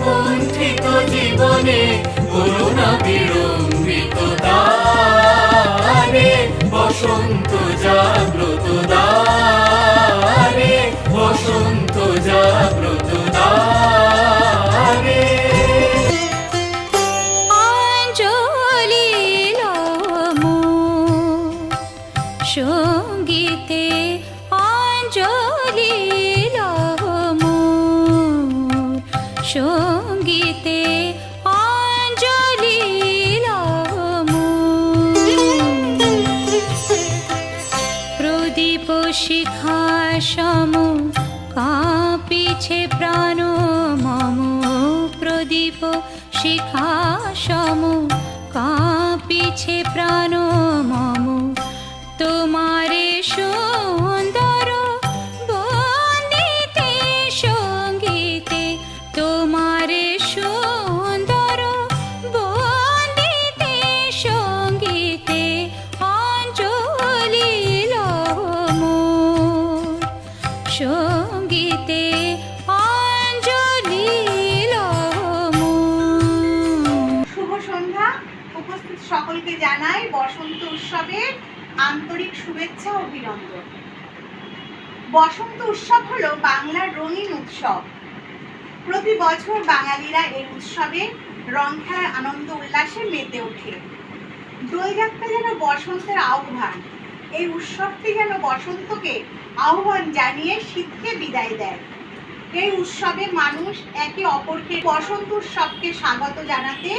কুণ্ঠিত জীবনে করুণা বিড়ম্বিত দ্বারে বসন্ত জাগ্রত দ্বারে বসন্ত জাগ্রত দ্বারে। অঞ্জলি সঙ্গীতে অঞ্জলি সঙ্গীতে অঞ্জলি প্রদীপ শিখা সম কাঁপিছে প্রাণ মম প্রদীপ শিখা সম কাঁপিছে প্রাণ মম তোমারে সুন্দর বন্দিতে সঙ্গীতে তোমারে সুন্দর বন্দিতে সঙ্গীতে অঞ্জলি সঙ্গীতে অঞ্জলি। শুভ সন্ধ্যা। উপস্থিত সকলকে জানাই বসন্ত উৎসবের আন্তরিক শুভেচ্ছা ও অভিনন্দন। বসন্ত উৎসব হলো বাংলার রঙিন উৎসব। প্রতি বছর বাঙালিরা এই উৎসবে রং খেলার আনন্দ উল্লাসে মেতে ওঠে। দোলযাত্রা যেন বসন্তের আহ্বান। এই উৎসবটি যেন বসন্তকে আহ্বান জানিয়ে শীতকে বিদায় দেয়। এই উৎসবে মানুষ একে অপরকে বসন্ত উৎসবকে স্বাগত জানাতে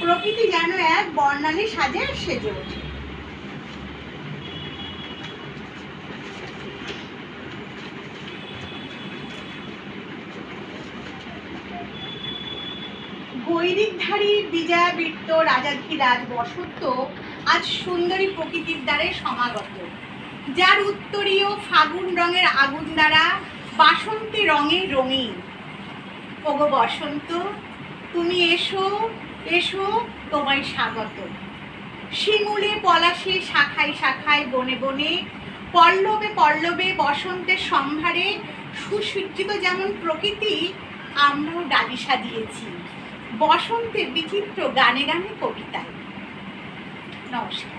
প্রকৃতি যেন এক বর্ণালী সাজে সেজে ওঠে। গৈরিকধারী বিজয়াবৃত্ত রাজাধিরাজ বসন্ত আজ সুন্দরী প্রকৃতির দ্বারে সমাগত, যার উত্তরীয় ফাগুন রঙের আগুন দ্বারা বাসন্তী রঙে রঙিন। ওগো বসন্ত, তুমি এসো এসো, তোমায় স্বাগত। শিমুলে পলাশে শাখায় শাখায় বনে বনে পল্লবে পল্লবে বসন্তের সম্ভারে সুসজ্জিত যেমন প্রকৃতি, আমরাও ডালি সাজিয়েছি বসন্তের বিচিত্র গানে গানে কবিতায়। নমস্কার।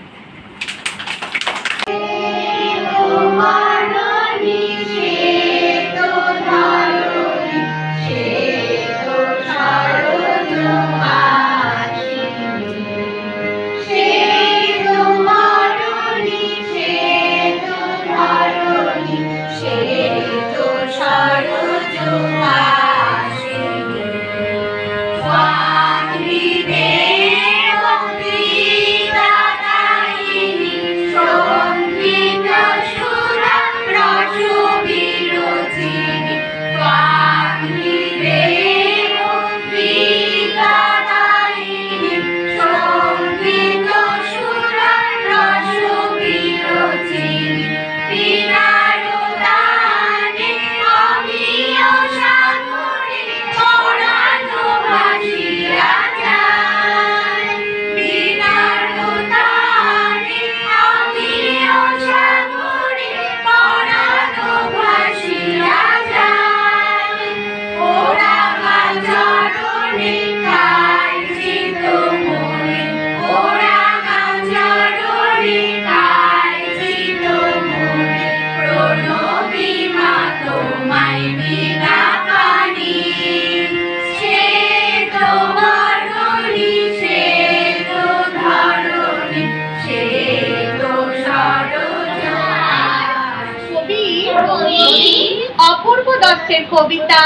অপূর্ব দত্তের কবিতা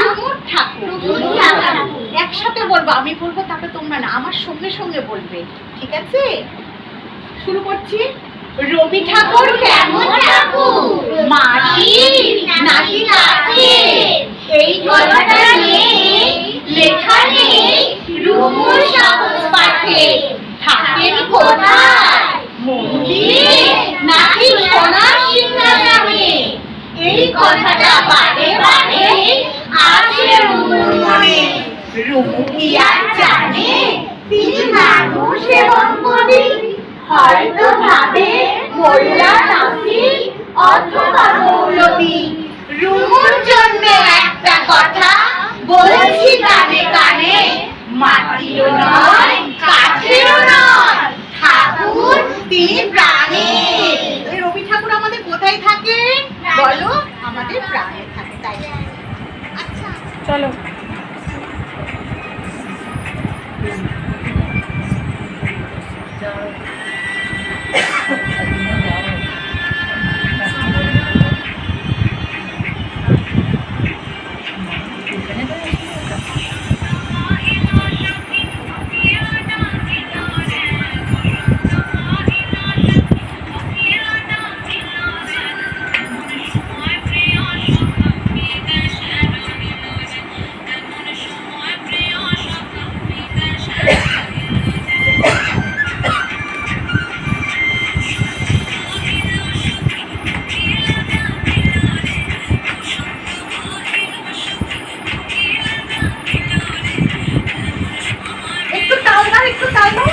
ঝুমুর ঠাকুর। একসাথে বলবো, আমি বলবো তারপরে তোমরা না, আমার সঙ্গে সঙ্গে বলবে, ঠিক আছে? শুরু করছি। রবি ঠাকুর কেমন ঠাকুর, মাটি নাকি কাছে, এই কথাটা নিয়ে লেখা নেই রুমুর সহজ পাঠে। থাকেন কোথায়, মন্দিরে নাকি সোনার সিংহাসনে, এই কথাটা বারে বারে আসে রুমুর মনে। রুমু কি আর জানে তিনি মানুষ এবং কবি? হয়তো ভাবে মোল্লা নাসির অথবা মৌলবী। রুমুর জন্য একটা কথা মাটিরও নয় কাঠেরও নয়, ঠাকুর তিনি প্রাণের। এই রবি ঠাকুর আমাদের কোথায় থাকে বলো? আমাদের প্রাণে থাকে, তাই আচ্ছা চলো। একটু তাল দাও, একটু তাল দাও।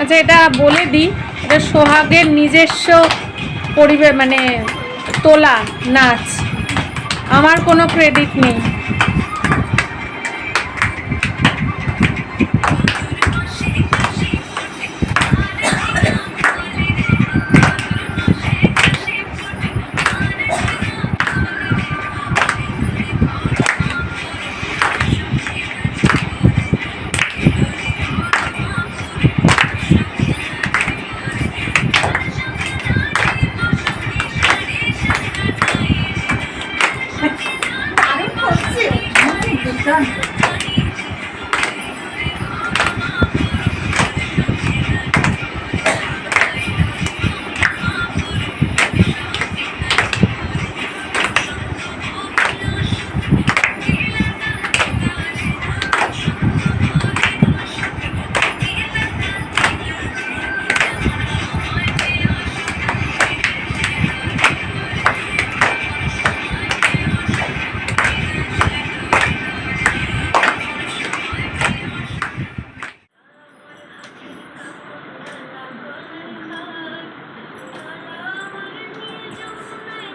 আচ্ছা, এটা বলে দিই, এটা সোহাগের নিজস্ব পরিবেশ, মানে তোলা নাচ, আমার কোনো ক্রেডিট নেই। দারুণ হচ্ছে, দুর্দান্ত।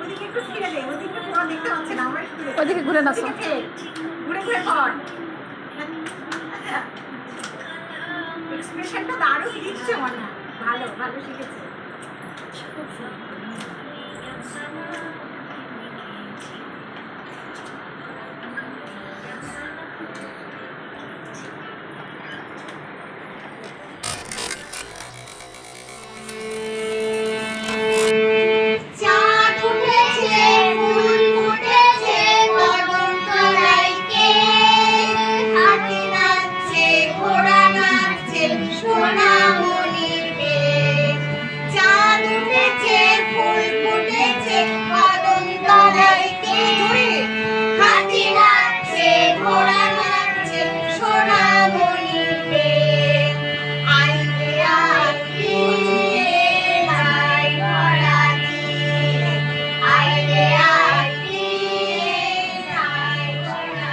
ওদিকে একটু ফিরে দে, ওদিকে পুরো দেখতে পাচ্ছে না, আমরা একটু দেখতে। ওদিকে ঘুরে নাচো। ওদিকে ফের, ঘুরে ঘুরে কর। এক্সপ্রেশনটা দারুণ দিচ্ছে মনে হয়। ভালো ভালো শিখেছে। চাঁদ উঠেছে, ফুল ফুটেছে, কদম তলাইতে হাতি নাচছে, ঘোড়া নাচছে, সোনামণিতে। চাঁদ উঠেছে, ফুল ফুটেছে, কদম তলাইতে হাতি নাচছে, ঘোড়া নাচছে, সোনামণিতে। আইলে আইলে নাই ভরা দিন, আইলে আইলে নাই ভরা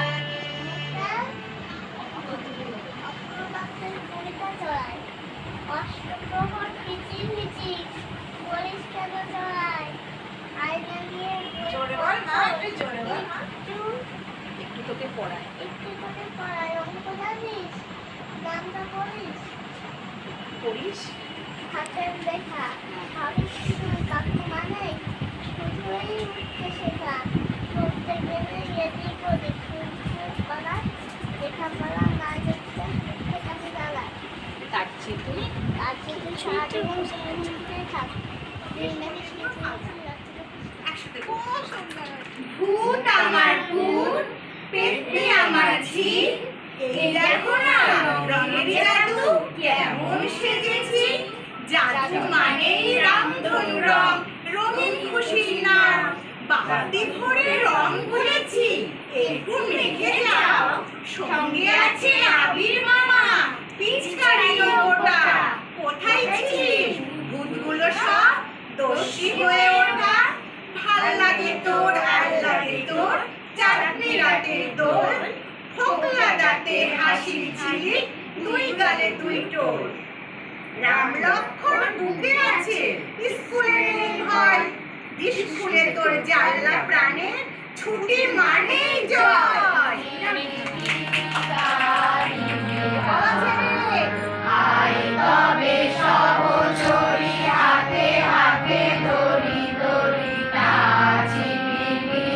একটু তোকে পড়ায়। পড়িস? হাতের লেখা ভাবিস কাকু মানে শুধুই উঠতে শেখা করতে গেলে এদিক ওদিক করা লেখাপড়া নাই ভূত আমার ভূত, পেটে আমার ঝি, এই দেখো না রঙের জাদু কেমন সেজেছি। জাদু মানেই রামধনু রং, রঙিন খুশির নাম। বালতি ভরে রং ভরেছি, একটু মেখে যাও। সঙ্গে আছে আবির মামা, পিচকারি ওটা। কোথায় ছিলিস ভূতগুলো সব দস্যি হয়ে ওঠা। ভাল লাগে তোর আর লাগে তোর চাটনি রাতের দোল। ফোকলা দাঁতে হাসির ছিলি, দুই গালে দুই টোল। রাম লক্ষ্মণ বুকে আছে, স্কুলে নেই ভয়। স্কুলে তোর জানলা প্রাণে, ছুটি মানেই জয়। আয় তবে সহচরী, হাতে হাতে ধরি ধরি নাচিবি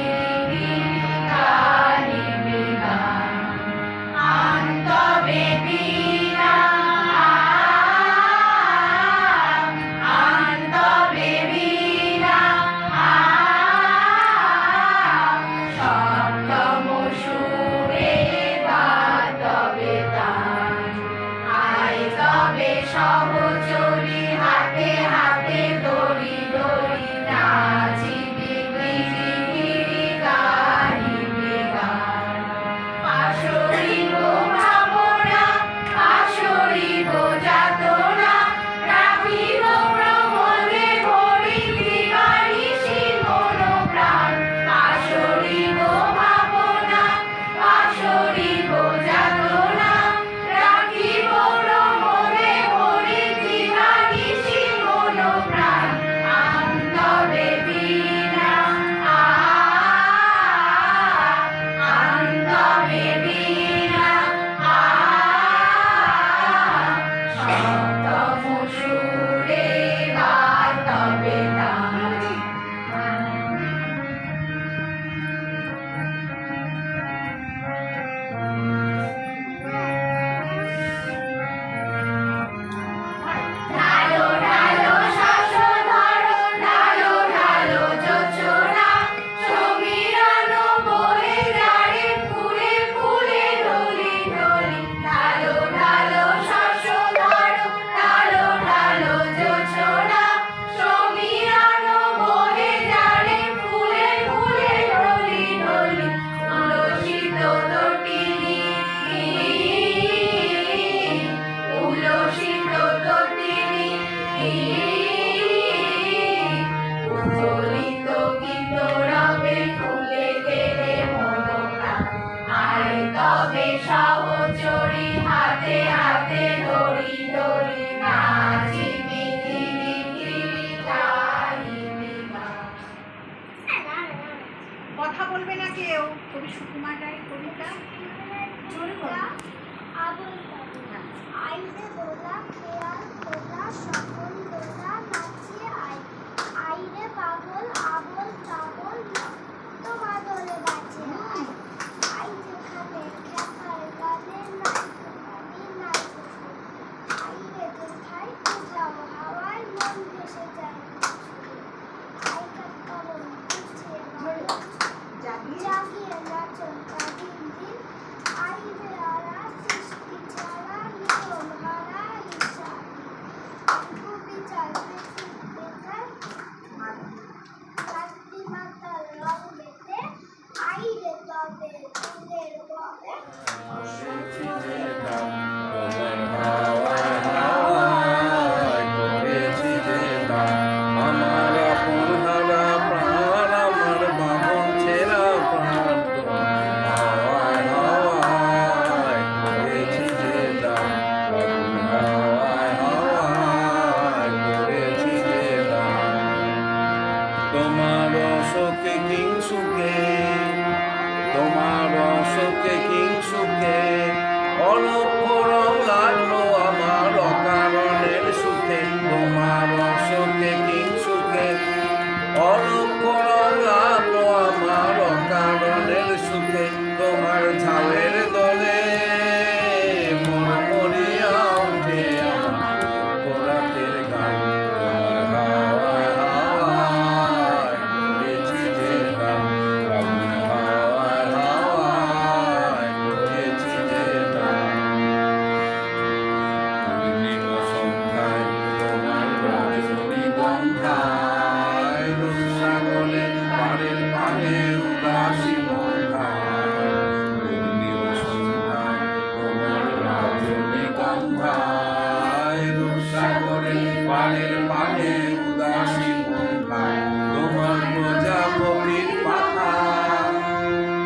গাহিবি গান। আন তবে বীণা, আন তবে বীণা, সপ্তম সুরে তবে তান। আয় তবে সহচরী, হাতে হাতে ধরি ধরি নাচিবি গিরি গাহিবি গান। পাশরিব ভাবনা, পাশরিব যাতনা, রাখিব প্রমোদে ভরি দিবানিশি মন প্রাণ। পাশরিব ভাবনা, পাশরিব যাতনা, রাখিব প্রমোদে ভরি দিবানিশি মন প্রাণ। আন তবে বীণা, আন তবে বীণা, সপ্তম সুরে তবে তান। ঢালো ঢালো শাসধর, ঢালো ঢালো যোজনা, সমীরণ বয়ে যারে ফুলে ফুলে ডলি ডলি। ঢালো ঢালো শাসধর, ঢালো ঢালো যোজনা, সমীরণ বয়ে যারে ফুলে ফুলে ডলি ডলি। উলসিত তটিনী, উলসিত তটিনী, উজ্জ্বলিত গীত রবে ফুলে গেলে মন প্রাণ। আয় তবে সহচরী, হাতে হাতে ধরি ধরি নাচিবি গিরি গিরি গাহিবি গান। কথা বলবে না কেউ। কবি সুকুমার রায়ের কবিতা জোরে বলো। আবল তাবল, আইরে দোলা খেয়াল তোলা, সকল দোলা নাচিয়ে আয়। আইরে পাগল আবল তাবল, তোমার দলে বাঁচে আয়। আই যেখানে খেপার গানে, নাই তো পানি নাই তো ফুল। আইরে যেথায় পূজাও হাওয়ায়, মন ভেসে যায় সুরে। আইকার পবন পিছিয়ে বলো, জাগিয়ে নাচন দিন দিন। আইরে আরা সৃষ্টি ছাড়া, নিয়ম হারা হিসাব। বিচার বেতায়, রাত্রি মাতাল রং বেতে। আইরে তবে ফুলের ববে, আমার আপন হারা প্রাণ, আমার বাহন ছেঁড়া প্রাণ, হাওয়ায় হাওয়ায় করেছি যে দান। হাওয়ায় হাওয়ায় করেছি যে দান। তোমার শোকে কিংসুকে, তোমার শোকে কিংসুকে, অলক্ষ রং লাগলো আমার অকারণের সুখে। তোমার শোকে কিংসুকে, অলক্ষ রং লাগলো আমার অকারণের সুখে। তোমার ঝাউয়ের দলে মন মরিয়া উঠে আমার কোরাতের গান। তোমার হাওয়ায় হাওয়ায় করেছি যে গান। প্রজাপতির পাখা,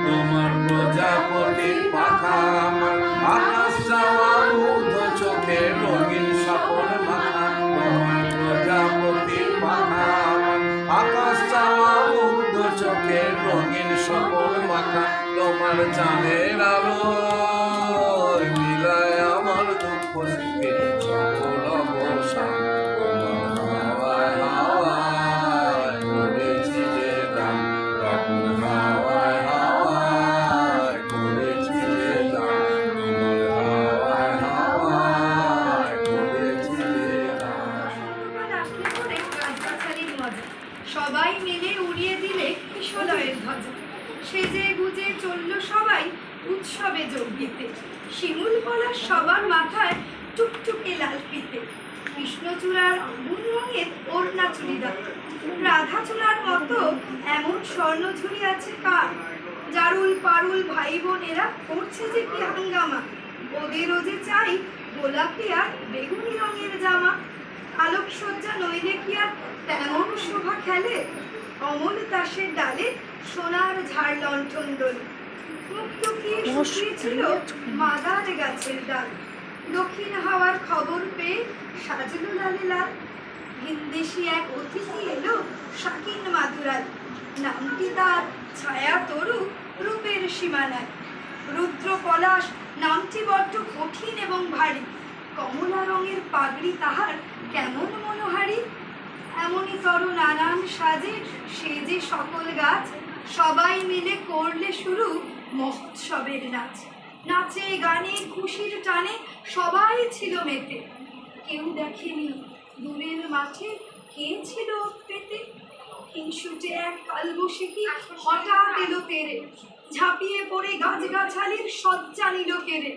তোমার প্রজাপতির পাখা আমার আকাশ চাওয়া মুগ্ধ চোখে রঙিন স্বপন মাখা। তোমার প্রজাপতির পাখা আমার আকাশ চাওয়া মুগ্ধ চোখে রঙিন স্বপন মাখা। তোমার চাঁদের আলো মিলায় আমার দুঃখ সুখে সকল অবসান। তোমার হাওয়ায় হাওয়ায় করেছি যে গান, তখন হাওয়ায় হাওয়ায় করেছি যে গান। তোমার হাওয়ায় হাওয়ায় করেছি যে গান। বসন্তকাল আসলে পরে গাছগাছালির মজা, সবাই মিলে উড়িয়ে দিলে কিশলয়ের ধ্বজা। সেজে গুজে চলল সবাই উৎসবে যোগ দিতে, শিমুল পলাশ সবার মাথায় টুকটুকে লাল ফিতে। কৃষ্ণচূড়ার আগুন রঙের ওড়না চুড়িদার, রাধা চূড়ার মতো এমন স্বর্ণঝুরি আছে কার। জারুল পারুল ভাই বোনেরা করছে যে কি হাঙ্গামা, ওদেরও যে চাই গোলাপি আর বেগুনি রঙের জামা। আলোকসজ্জা নইলে কি আর তেমন শোভা খেলে, অমল তাসের ডালে সোনার ঝাড় লণ্ঠন দোলে। মুক্তকিয়ে শুকিয়েছিল মাদার গাছের ডাল, দক্ষিণ হাওয়ার খবর পেয়ে সাজলো লালে লাল। ভিনদেশি এক অতিথি এলো শাকিন মাদুরাল, নামটি তার ছায়া তরু রূপের সীমানায়। রুদ্র পলাশ নামটি বড্ড কঠিন এবং ভারী, কমলা রঙের পাগড়ি তাহার কেমন মনোহারী। এমনই তর নানান সাজে সেজে সকল গাছ, সবাই মিলে করলে শুরু মহোৎসবের নাচ। নাচে গানে খুশির টানে সবাই ছিল মেতে, কেউ দেখেনি দূরের মাঠে কে ছিল পেতে। হিংসুটে এক কালবৈশাখী হঠাৎ এলো তেরে, ঝাঁপিয়ে পড়ে গাছগাছালির সজ্জা নিল কেড়ে।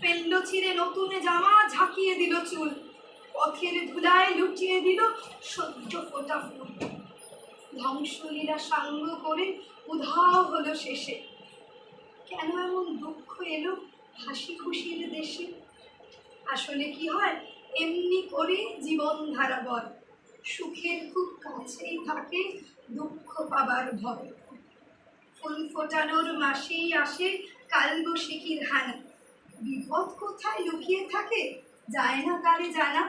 ফেললো ছিঁড়ে নতুন জামা, ঝাঁকিয়ে দিল চুল, পথের ধুলায় লুটিয়ে দিল সদ্য ফোটা ফুল। ধ্বংসলীলা সাঙ্গ করে উধাও হলো শেষে, কেন এমন দুঃখ এলো হাসি খুশির দেশে। আসলে কি হয় এমনি করে জীবন ধারাবর, সুখের খুব কাছেই থাকে দুঃখ পাবার ভয়। ফুল ফোটানোর মাসেই আসে কালবৈশাখীর হানা, বিপদ কোথায় লুকিয়ে থাকে যায় না কারে জানা।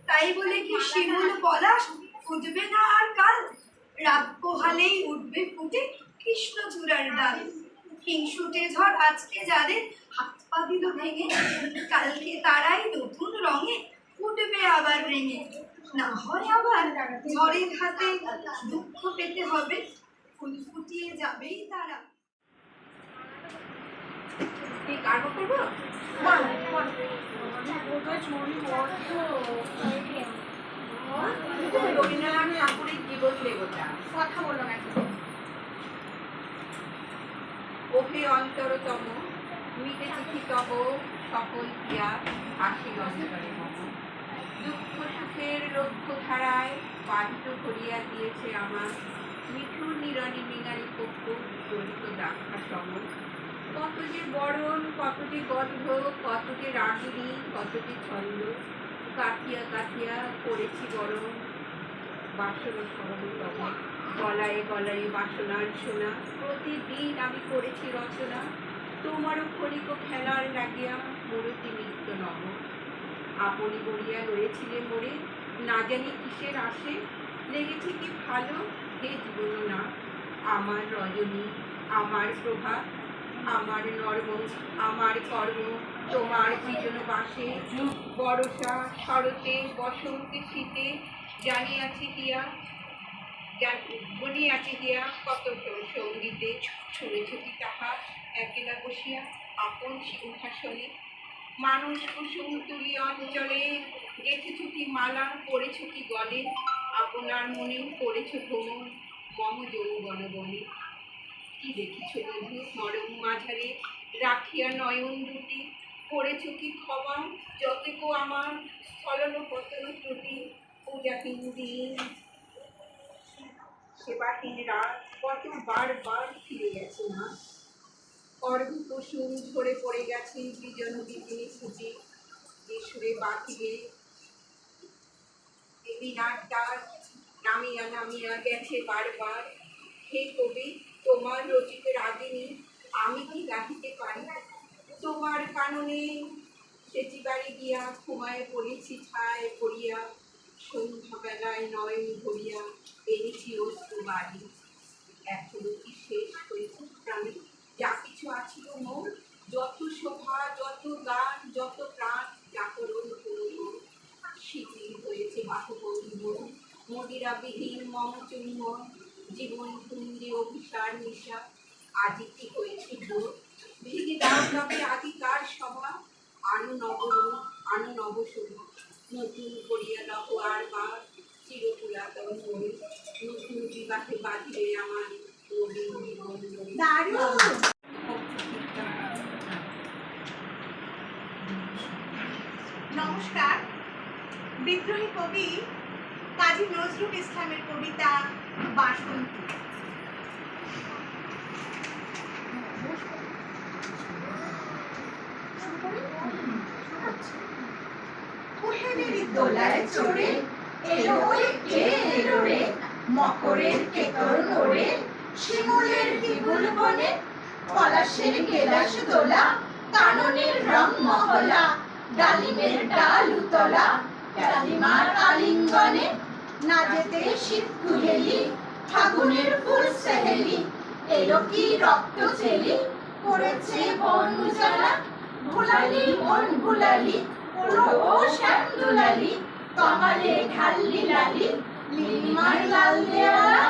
তাই বলে কি শিমুল পলাশ ফুটবে না আর কাল, রাত পোহালেই উঠবে ফুটে কৃষ্ণচূড়ার ডাল। হিংসুটে ঝড় আজকে যাদের হাত পা দিল ভেঙে, কালকে তারাই নতুন রঙে উঠবে আবার রেঙে। না হয় আবার ঝড়ের হাতে দুঃখ পেতে হবে, ফুল ফুটিয়ে যাবেই তারা। রবীন্দ্রনাথ ঠাকুরের জীবন দেবতা কথা বলো না। ওহে অন্তরতম মিটে চিঠি তব সকল ক্রিয়া আসি অন্তরে মম। দুঃখ সুখের লক্ষ্য ধারায় বাধ্য করিয়া দিয়েছে আমার, মিঠুর নিরণী মৃণালী পক্ষ জড়িত দাক্ষা সম। কত যে বরণ, কত যে গন্ধ, কত যে রাগিনী, কত যে ছন্দ, কাটিয়া কাটিয়া করেছি বরণ বাসনা সরলতম। গলায় গলায় বাসনার সোনা, প্রতিদিন আমি করেছি রচনা। তোমারও ক্ষণিক খেলার লাগিয়া মূরতি নিত্য নব। আপনি বলিয়া রয়েছিলে মোরে, না জানি কিসের আসে, লেগেছে কি ভালো হে জীবন না। আমার রজনী, আমার প্রভা, আমার নর্ম, আমার কর্ম তোমার সৃজন বাসে। বর্ষা শরতে বসন্তে শীতে জানিয়াছি হিয়া, বলিয়াছি হিয়া কত সঙ্গীতে। শুনেছ কি তাহা একেলা বসিয়া আপন সিংহাসনে। মানুষ কুসুম তুলি অঞ্চলে গেঁথেছ কি মালা, পড়েছ কি গলে, আপনার মনেও করেছ ভ্রমণ মম যৌবন বনে। কি দেখিছ বিধু মরম মাঝারে রাখিয়া নয়ন দুটি, করেছ কি ক্ষমা যতেকো আমার স্থলন পতন ত্রুটি। পূজাহীন দিন সেবাহীন রাত কত বার ফিরে গেছে না। অর্ঘ কুসুম ঝরে পড়ে গেছে বিজন বিপিনী ছুটি। ঈশ্বরে বাঁধিবে দেবী নাট্যার নামিয়া নামিয়া গেছে বারবার। হে হে কবি, তোমার রচিত রাগিনী আমি কি গাহিতে পারি? তোমার কাননে সেচিবাড়ি গিয়া ঘুমায় পড়েছি ছায় পড়িয়া, সন্ধ্যাবেলায় নয়ন ভরিয়া এনেছি অশ্রু বাড়ি। এখনো কি শেষ হয়েছে প্রাণে যা কিছু আছিল মোর, যত শোভা, যত গান, যত প্রাণ, জাগরণ করুণ শিথিল হয়েছে বাসবন্ধু মন, মদিরাবিহীন মম চুম্বন, জীবন কুঞ্জে অভিসার নিশা, আজি কি হয়েছে ভোর, ভিড়ে দাও তবে আগিকার সভা, আনো নবরূপ, আনো নবশোভা, নতুন করিয়া লহ আর বার চিরপুরাতন মনে, নতুন বিবাহে বাঁধিলে আমার নবীন জীবন নবীন। দারুণ। নমস্কার। বিদ্রোহী কবি কাজী নজরুল ইসলামের কবিতা বাসন্তী। কুহেলের দোলায় চড়ে এলো ওই কে এলো রে, মকরের কেতর নড়ে শিমুলের বিপুল বনে, পলাশের গেলাস দোলা কাননের রং মহলা, ডালিমের ডাল উতলা ডালিমার আলিঙ্গনে, না যেতে শীত কুহেলি ফাগুনের ফুল সেহেলি, এলো কি রক্ত ছেলি করেছে বন উজালা, ভুলালি মন ভুলালি ওলো ও শ্যাম দুলালি, কমালে ঢাললি লালি লিলিমার লাল দেওয়ালা,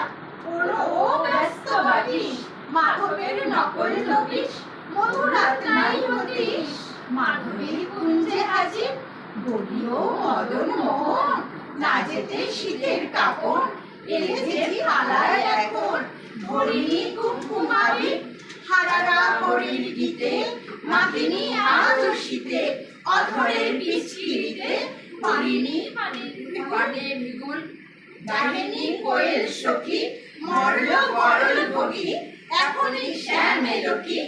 ওলো ও ব্যস্ত বাটিস মাধবের নকল নবিশ, মধুরাত নাই হতিস মাধবীর কুঞ্জে হাজির, বলিও মদন মোহন না যেতে শীতের কাপড়, এলে যে থালায় এখন ধরিনি কুমকুমাবি, হারারা হরির গীতে মাতিনি আজ শীতে, অধরের পিছকিরিতে পারিনি মানে মৃগুল, গাহেনি কোয়েল সখী মরল গরল বগি, এখনই শ্যাম এলো কি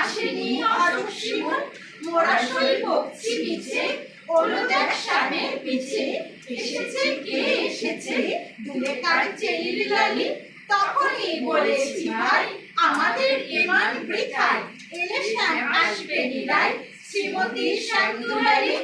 আসেনি অযোগ শিমুল, মোরা সই বকছি মিছে ওলো দেখ শ্যামের পিছে, এসেছে কে এসেছে দূরে কার চেলির লালি, তখনই বলেছি ভাই আমাদের ইমান বৃথায়, এলে শ্যাম আসবে নিরায় শ্রীমতীর শ্যাম দুলারি,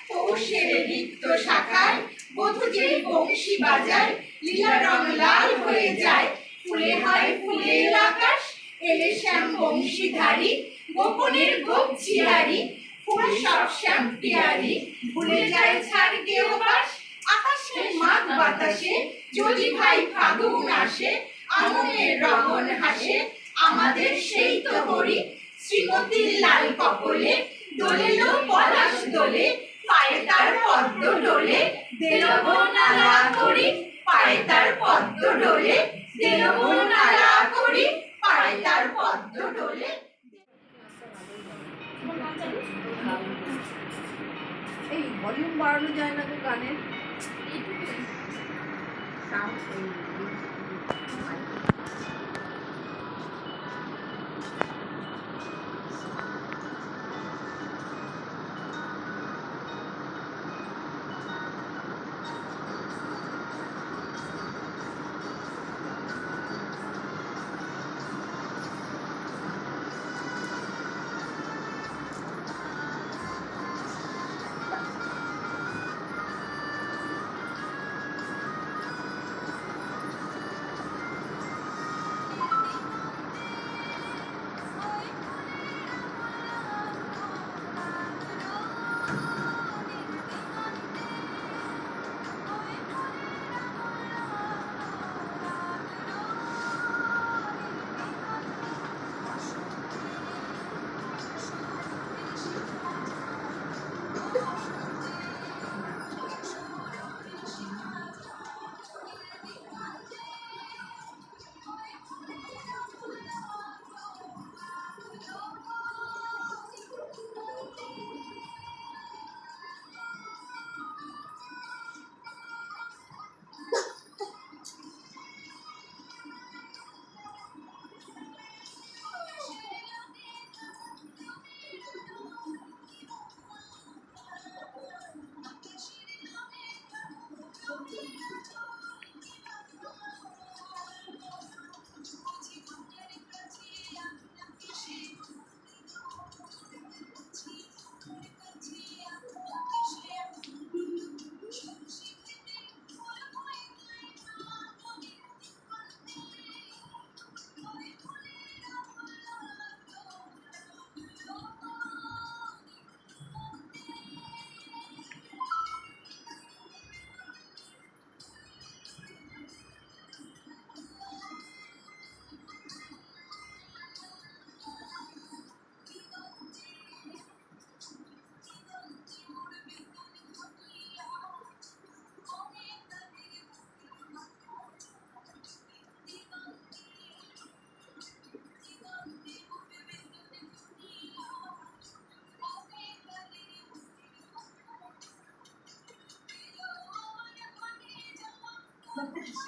পৌষের রিক্ত শাখায় বধূ যে বংশী বাজায়, লীলা রং লাল হয়ে যায় ফুলে হয় ফুলের আকাশ, এলে শ্যাম বংশীধারী গোপনের গোপছি হারি, ফুল সব শ্যাম পিয়ারি ভুলে যায় ছাড় কেউ বাস, আকাশে মাঘ বাতাসে যদি ভাই ফাগুন আসে, আমনের রঙন হাসে আমাদের সেই তো হরি, শ্রীমতীর লাল কপলে দোলেলো পলাশ দোলে, পায়ে তার পদ্ম ডোলে দেলব নালা করি, পায়ে তার পদ্ম ডোলে দেলব নালা করি, পায়ে তার পদ্ম ডোলে। এই ভলিউম বাড়ানো যায় না তো গানের?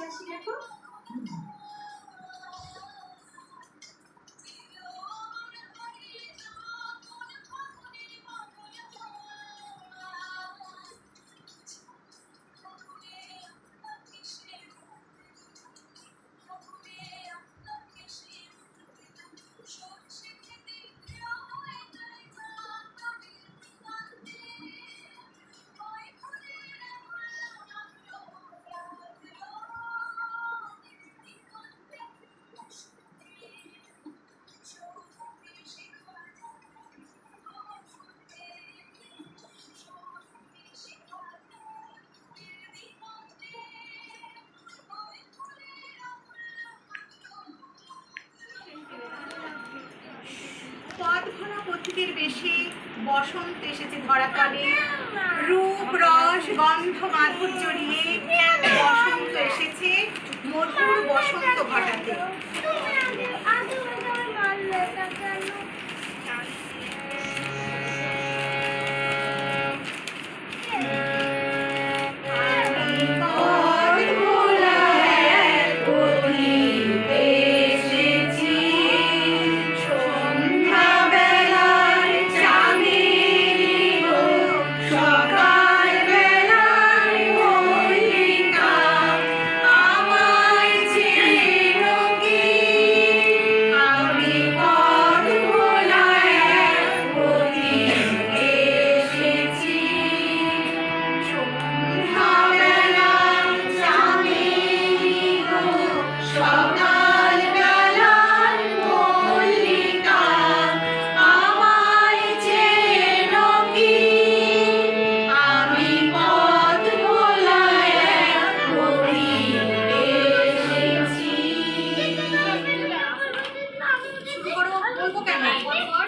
আসি দেখো। পথ ঘোরা পথিকের বেশে বসন্ত এসেছে ধরা তলে, রূপ রস গন্ধ মাধুর্য নিয়ে বসন্ত এসেছে মধুর বসন্ত ঘটাতে।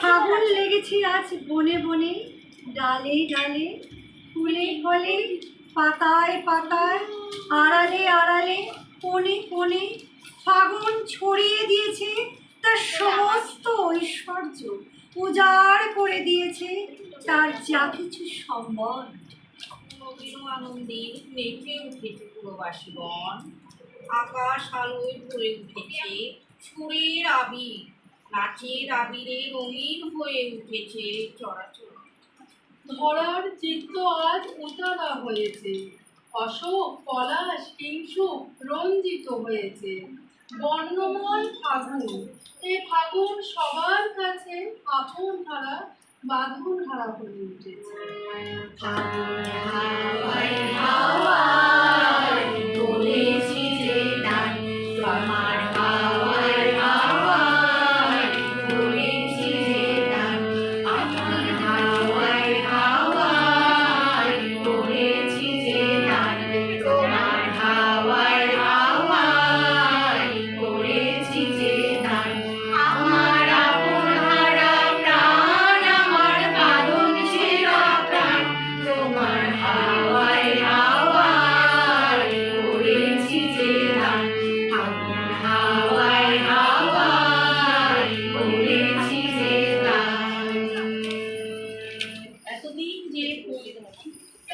ফাগুন লেগেছি আজ বনে বনে, ডালে ডালে, ফুলে ফলে, পাতায় পাতায়, আড়ালে আড়ালে, কোণে কোণে। ফাগুন ছড়িয়ে দিয়েছে তার সমস্ত ঐশ্বর্য, উজাড় করে দিয়েছে তার যা কিছু সম্বল। নবীন আনন্দে মেতে উঠেছে পুরবাসী বন, আকাশ আলোয় ভরে উঠেছে সুরের আবির, নাচের আবিরে রঙিন হয়ে উঠেছে চরাচর। ধরার চিত্ত আজ উতারা হয়েছে, অশোক পলাশ কিংশুক রঞ্জিত হয়েছে। বর্ণময় ফাগুন, এ ফাগুন সবার কাছে আপন হারা বাঁধন হারা হয়ে উঠেছে।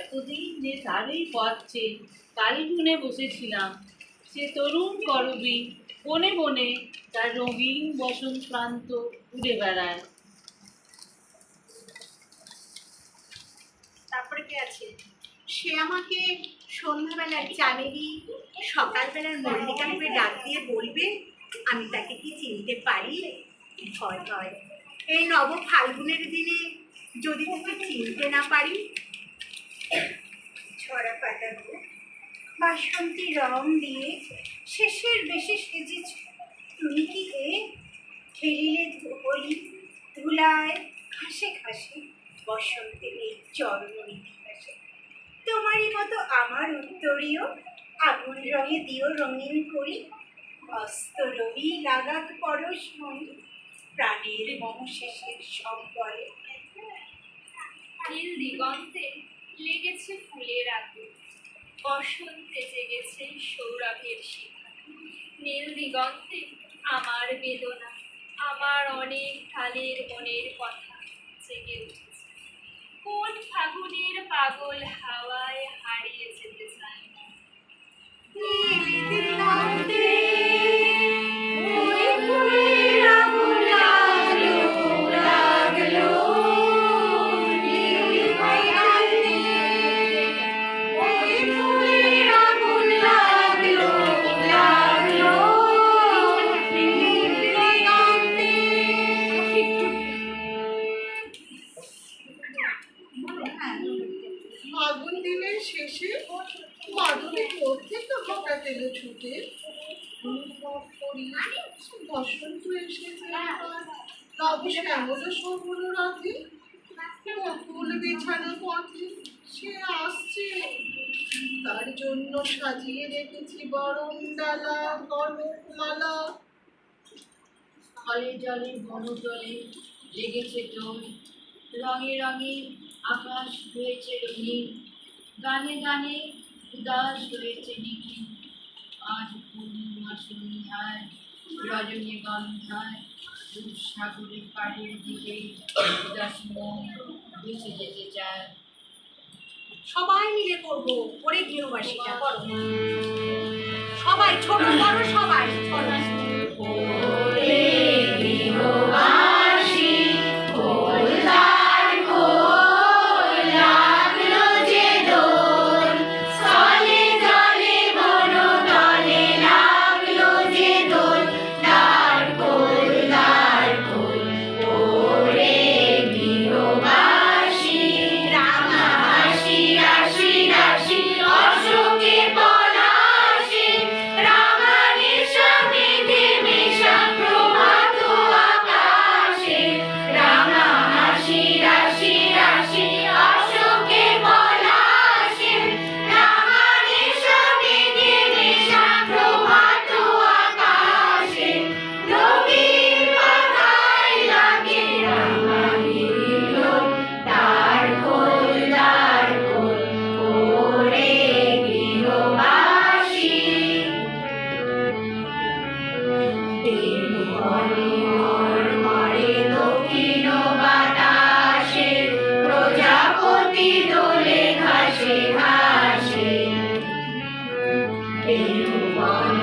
এতদিন যে তারই পথে তারই গুনে বসেছিলাম, সে তরুণ করবী বনে বনে তার রঙিন বসন্ত প্রান্ত উড়ে বেড়ায়। তারপরে কে আছে? সে আমাকে সন্ধ্যাবেলার চামেলি, সকালবেলার মল্লিকা রূপে ডাক দিয়ে বলবে, আমি তাকে কি চিনতে পারি? ভয় হয় এই নব ফাল্গুনের দিনে যদি তাকে চিনতে না পারি। ছড়া পাতাবো বাসন্তী রং দিয়ে শেষের বেশি সেজেছ তুমি কি এ? খেলিলে ধুলি ধুলায় ঘাসে ঘাসে বসন্তের এই চরণ ইতিহাসে। তোমারই মতো আমার উত্তরীয় আগুন রঙে দিও রঙিন করি, অস্ত রবি লাগাক পরশমণি প্রাণের মম শেষের সম্বলে। নীল দিগন্তে লেগেছে ফুলের আগুন, বসন্তে জেগেছে সৌরভের শিখা। নীল দিগন্তে আমার বেদনা, আমার অনেক কালের মনের কথা জেগে উঠেছে। কোন ফাগুনের পাগল হাওয়ায় হারিয়ে যেতে চায় না। নীল দিগন্তে ওই ফুলের আগুন লাগলো, লাগলো। নীল দিগন্তে ওই ফুলের আগুন লাগলো, লাগলো। নীল দিগন্তে। ফাগুন দিনের শেষে মাধবী কোত্থেকে হঠাৎ এলো ছুটে অনুভব করি বসন্ত এসেছে নব শ্যামল সবল রাতে বকুল বিছানা পথে সে আসছে তার জন্য সাজিয়ে রেখেছি বরণ ডালা কনকমালা স্থলে জলে বনতলে লেগেছে টোল রঙে রঙে আকাশ হয়েছে রঙিন গানে গানে উদাস হয়েছে নিখিল আজ পূর্ণিমা সন্ধ্যায় রজনীগন্ধায় সাগরের পাড়ের দিকে উদাস মন ভেসে যেতে চায়। সবাই মিলে করবো ওরে গৃহবাসীটা করো সবাই ছোট বড় সবাই ওরে গৃহবাসী, খোলদার খোল, লাগলো যে দোল। স্থলে জলে বনতলে লাগলো যে দোল। দ্বার খোল, দ্বার খোল, ওরে গৃহবাসী। রাঙা হাসি রাশি রাশি অশোকে পলাশে, রাঙা নেশা মেঘে মেশা প্রভাত আকাশে। রাঙা হাসি রাশি রাশি অশোকে পলাশে, রাঙা নেশা মেঘে মেশা প্রভাত আকাশে। রবির পাতায় লাগে রাঙা হিলো, দ্বার খোল, দ্বার খোল, ওরে গৃহবাসী। মর্মরে দক্ষিণ বাতাসে, প্রজাপতি দোলে ঘাসে ঘাসে। বন